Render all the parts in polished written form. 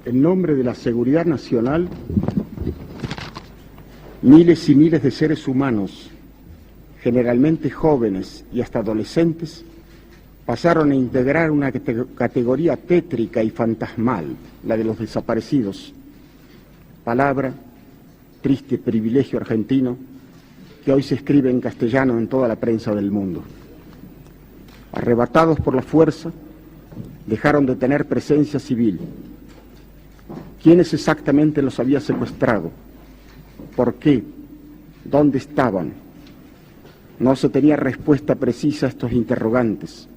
En nombre de la seguridad nacional, miles y miles de seres humanos, generalmente jóvenes y hasta adolescentes, pasaron a integrar una categoría tétrica y fantasmal, la de los desaparecidos. Palabra, triste privilegio argentino, que hoy se escribe en castellano en toda la prensa del mundo. Arrebatados por la fuerza, dejaron de tener presencia civil. ¿Quiénes exactamente los había secuestrado? ¿Por qué? ¿Dónde estaban? No se tenía respuesta precisa a estos interrogantes.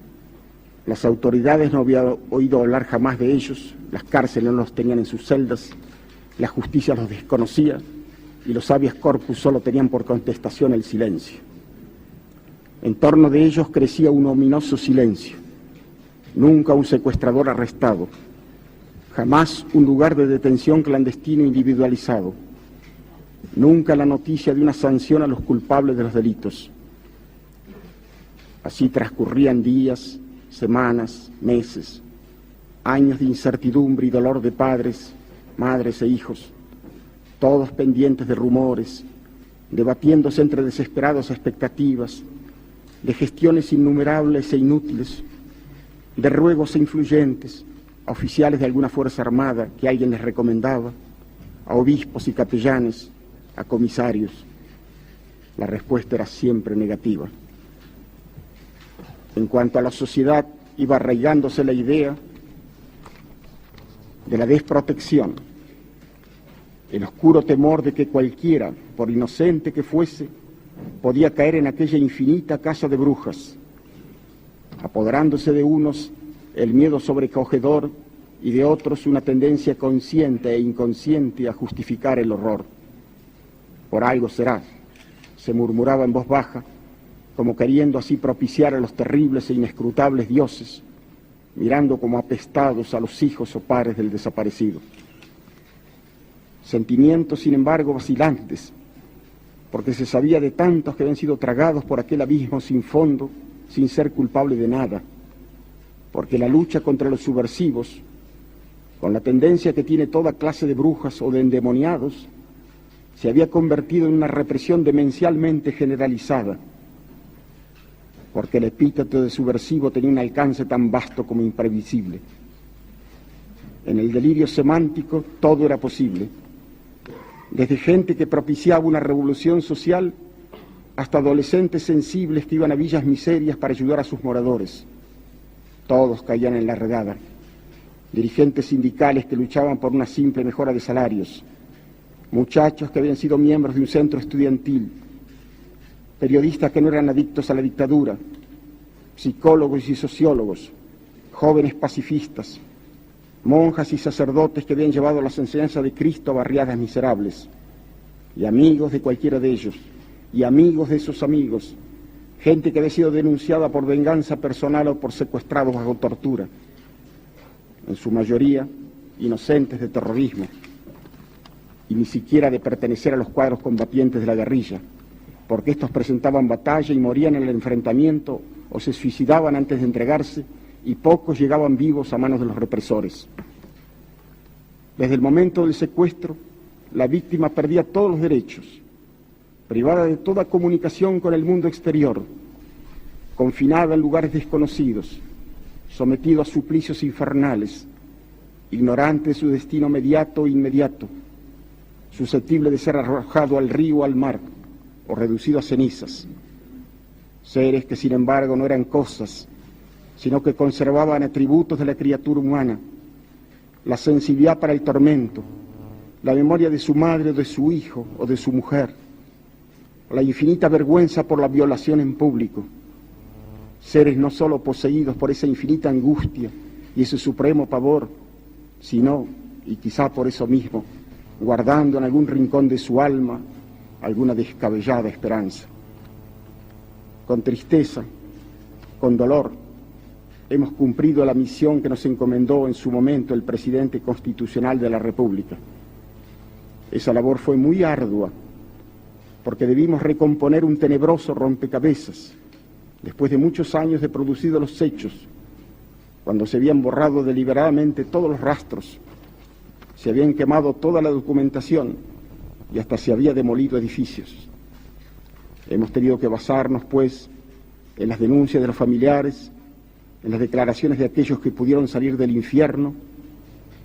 Las autoridades no habían oído hablar jamás de ellos, las cárceles no los tenían en sus celdas, la justicia los desconocía y los habeas corpus solo tenían por contestación el silencio. En torno de ellos crecía un ominoso silencio. Nunca un secuestrador arrestado, jamás un lugar de detención clandestino individualizado, nunca la noticia de una sanción a los culpables de los delitos. Así transcurrían días, semanas, meses, años de incertidumbre y dolor de padres, madres e hijos, todos pendientes de rumores, debatiéndose entre desesperadas expectativas, de gestiones innumerables e inútiles, de ruegos e influyentes, a oficiales de alguna fuerza armada que alguien les recomendaba, a obispos y capellanes, a comisarios. La respuesta era siempre negativa. En cuanto a la sociedad, iba arraigándose la idea de la desprotección, el oscuro temor de que cualquiera, por inocente que fuese, podía caer en aquella infinita casa de brujas, apoderándose de unos el miedo sobrecogedor y de otros una tendencia consciente e inconsciente a justificar el horror. Por algo será, se murmuraba en voz baja, como queriendo así propiciar a los terribles e inescrutables dioses, mirando como apestados a los hijos o padres del desaparecido. Sentimientos, sin embargo, vacilantes, porque se sabía de tantos que habían sido tragados por aquel abismo sin fondo, sin ser culpable de nada, porque la lucha contra los subversivos, con la tendencia que tiene toda clase de brujas o de endemoniados, se había convertido en una represión demencialmente generalizada, porque el epíteto de subversivo tenía un alcance tan vasto como imprevisible. En el delirio semántico todo era posible, desde gente que propiciaba una revolución social hasta adolescentes sensibles que iban a villas miserias para ayudar a sus moradores. Todos caían en la redada. Dirigentes sindicales que luchaban por una simple mejora de salarios, muchachos que habían sido miembros de un centro estudiantil, periodistas que no eran adictos a la dictadura, psicólogos y sociólogos, jóvenes pacifistas, monjas y sacerdotes que habían llevado las enseñanzas de Cristo a barriadas miserables, y amigos de cualquiera de ellos, y amigos de esos amigos, gente que había sido denunciada por venganza personal o por secuestrados bajo tortura, en su mayoría inocentes de terrorismo, y ni siquiera de pertenecer a los cuadros combatientes de la guerrilla, porque estos presentaban batalla y morían en el enfrentamiento o se suicidaban antes de entregarse, y pocos llegaban vivos a manos de los represores. Desde el momento del secuestro, la víctima perdía todos los derechos, privada de toda comunicación con el mundo exterior, confinada en lugares desconocidos, sometido a suplicios infernales, ignorante de su destino mediato e inmediato, susceptible de ser arrojado al río o al mar, o reducido a cenizas. Seres que sin embargo no eran cosas, sino que conservaban atributos de la criatura humana, la sensibilidad para el tormento, la memoria de su madre o de su hijo o de su mujer, la infinita vergüenza por la violación en público. Seres no solo poseídos por esa infinita angustia y ese supremo pavor, sino, y quizá por eso mismo, guardando en algún rincón de su alma alguna descabellada esperanza. Con tristeza, con dolor, hemos cumplido la misión que nos encomendó en su momento el presidente constitucional de la República. Esa labor fue muy ardua, porque debimos recomponer un tenebroso rompecabezas, después de muchos años de producidos los hechos, cuando se habían borrado deliberadamente todos los rastros, se habían quemado toda la documentación y hasta se había demolido edificios. Hemos tenido que basarnos, pues, en las denuncias de los familiares, en las declaraciones de aquellos que pudieron salir del infierno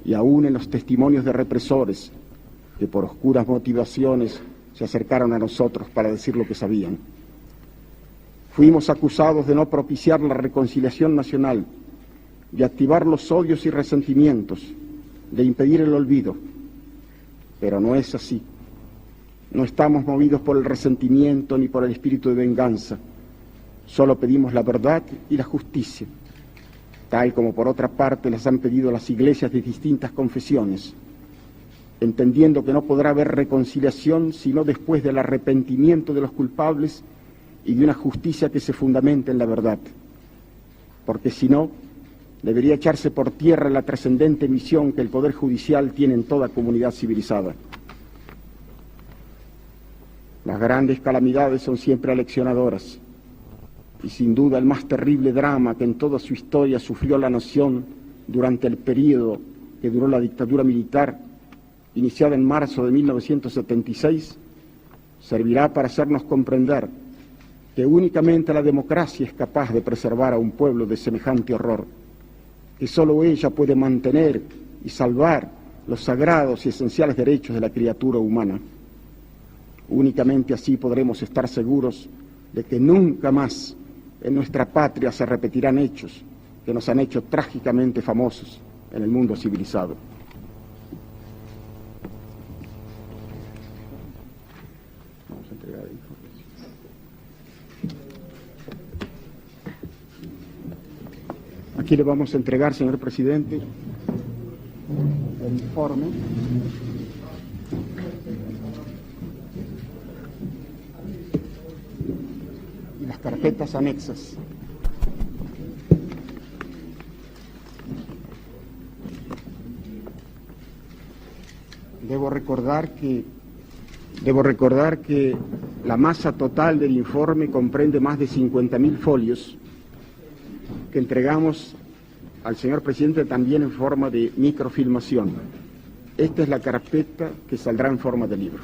y aún en los testimonios de represores que por oscuras motivaciones se acercaron a nosotros para decir lo que sabían. Fuimos acusados de no propiciar la reconciliación nacional, de activar los odios y resentimientos, de impedir el olvido. Pero no es así. No estamos movidos por el resentimiento ni por el espíritu de venganza. Solo pedimos la verdad y la justicia, tal como por otra parte las han pedido las iglesias de distintas confesiones, entendiendo que no podrá haber reconciliación sino después del arrepentimiento de los culpables y de una justicia que se fundamente en la verdad, porque si no, debería echarse por tierra la trascendente misión que el Poder Judicial tiene en toda comunidad civilizada. Las grandes calamidades son siempre aleccionadoras, y sin duda el más terrible drama que en toda su historia sufrió la nación durante el período que duró la dictadura militar, iniciada en marzo de 1976, servirá para hacernos comprender que únicamente la democracia es capaz de preservar a un pueblo de semejante horror, que sólo ella puede mantener y salvar los sagrados y esenciales derechos de la criatura humana. Únicamente así podremos estar seguros de que nunca más en nuestra patria se repetirán hechos que nos han hecho trágicamente famosos en el mundo civilizado. Vamos a entregar el informe. Aquí le vamos a entregar, señor presidente, el informe y las carpetas anexas. Debo recordar que la masa total del informe comprende más de 50.000 folios que entregamos al señor presidente también en forma de microfilmación. Esta es la carpeta que saldrá en forma de libro.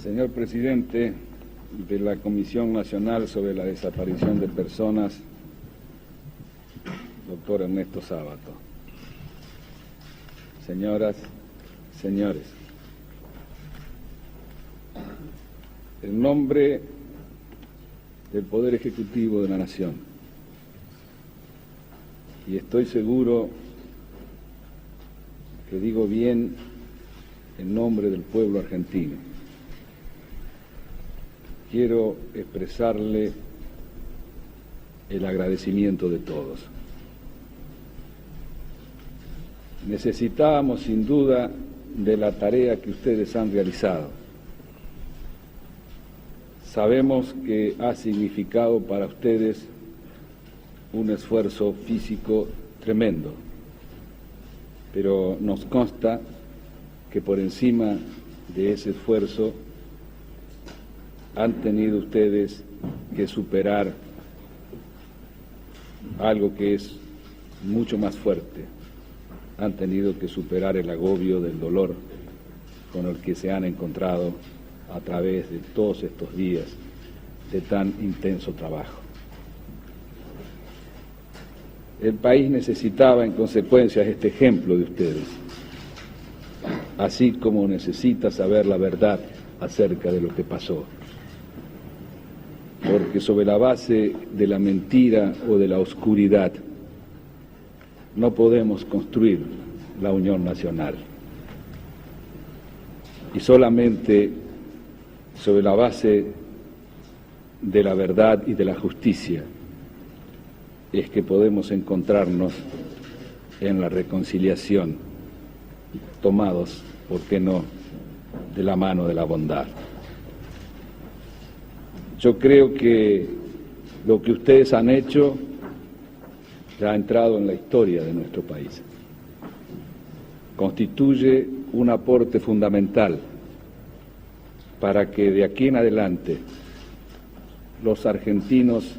Señor presidente de la Comisión Nacional sobre la Desaparición de Personas, doctor Ernesto Sábato. Señoras, señores, en nombre del Poder Ejecutivo de la Nación, y estoy seguro que digo bien en nombre del pueblo argentino, quiero expresarle el agradecimiento de todos. Necesitábamos sin duda de la tarea que ustedes han realizado. Sabemos que ha significado para ustedes un esfuerzo físico tremendo, pero nos consta que por encima de ese esfuerzo han tenido ustedes que superar algo que es mucho más fuerte. Han tenido que superar el agobio del dolor con el que se han encontrado a través de todos estos días de tan intenso trabajo. El país necesitaba en consecuencia este ejemplo de ustedes, así como necesita saber la verdad acerca de lo que pasó. Porque sobre la base de la mentira o de la oscuridad no podemos construir la unión nacional. Y solamente sobre la base de la verdad y de la justicia es que podemos encontrarnos en la reconciliación, tomados, ¿por qué no?, de la mano de la bondad. Yo creo que lo que ustedes han hecho ya ha entrado en la historia de nuestro país. Constituye un aporte fundamental para que de aquí en adelante los argentinos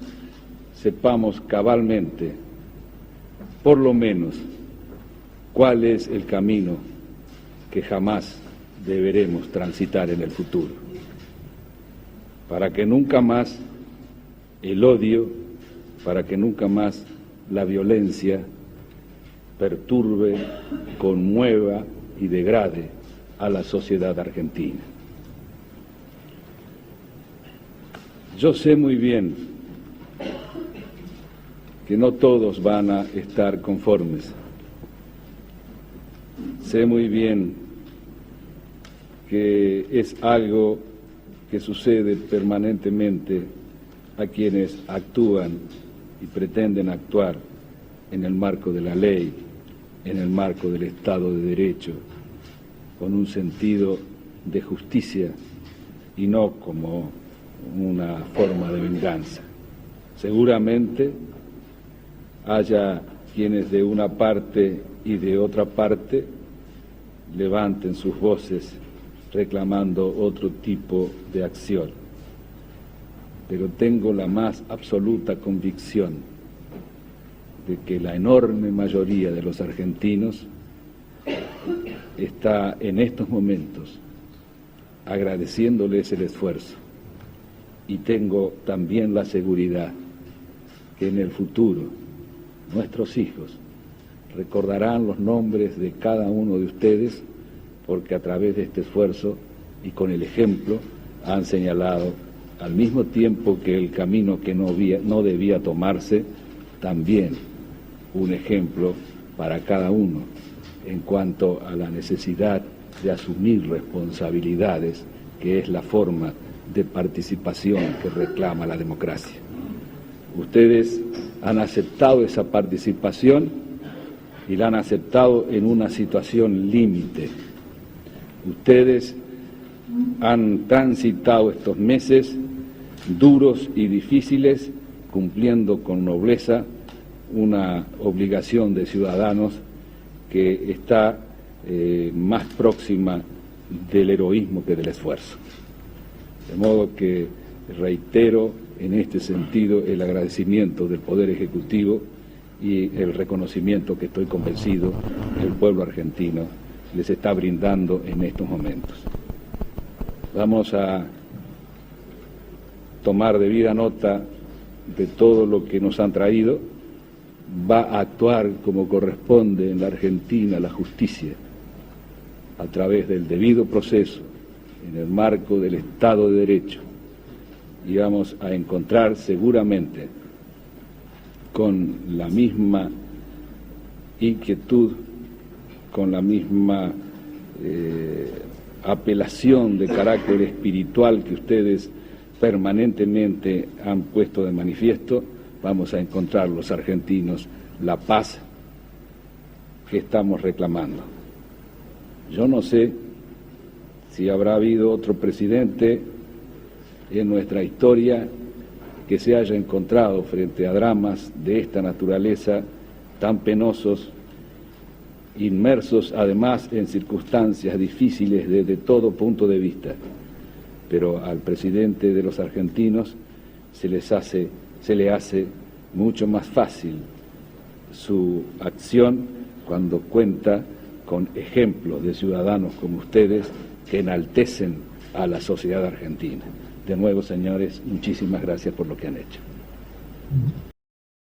sepamos cabalmente, por lo menos, cuál es el camino que jamás deberemos transitar en el futuro, para que nunca más el odio, para que nunca más la violencia perturbe, conmueva y degrade a la sociedad argentina. Yo sé muy bien que no todos van a estar conformes. Sé muy bien que es algo que sucede permanentemente a quienes actúan y pretenden actuar en el marco de la ley, en el marco del Estado de Derecho, con un sentido de justicia y no como una forma de venganza. Seguramente haya quienes de una parte y de otra parte levanten sus voces reclamando otro tipo de acción, pero tengo la más absoluta convicción de que la enorme mayoría de los argentinos está en estos momentos agradeciéndoles el esfuerzo, y tengo también la seguridad que en el futuro nuestros hijos recordarán los nombres de cada uno de ustedes, porque a través de este esfuerzo y con el ejemplo han señalado, al mismo tiempo que el camino que no debía tomarse, también un ejemplo para cada uno en cuanto a la necesidad de asumir responsabilidades, que es la forma de participación que reclama la democracia. Ustedes han aceptado esa participación y la han aceptado en una situación límite. Ustedes han transitado estos meses duros y difíciles cumpliendo con nobleza una obligación de ciudadanos que está más próxima del heroísmo que del esfuerzo. De modo que reitero en este sentido el agradecimiento del Poder Ejecutivo y el reconocimiento que estoy convencido el pueblo argentino les está brindando en estos momentos. Vamos a tomar debida nota de todo lo que nos han traído. Va a actuar como corresponde en la Argentina la justicia, a través del debido proceso, en el marco del Estado de Derecho, y vamos a encontrar seguramente con la misma inquietud, con la misma apelación de carácter espiritual que ustedes permanentemente han puesto de manifiesto, vamos a encontrar los argentinos la paz que estamos reclamando. Yo no sé si habrá habido otro presidente en nuestra historia que se haya encontrado frente a dramas de esta naturaleza tan penosos, inmersos además en circunstancias difíciles desde todo punto de vista. Pero al presidente de los argentinos se le hace mucho más fácil su acción cuando cuenta con ejemplos de ciudadanos como ustedes que enaltecen a la sociedad argentina. De nuevo, señores, muchísimas gracias por lo que han hecho.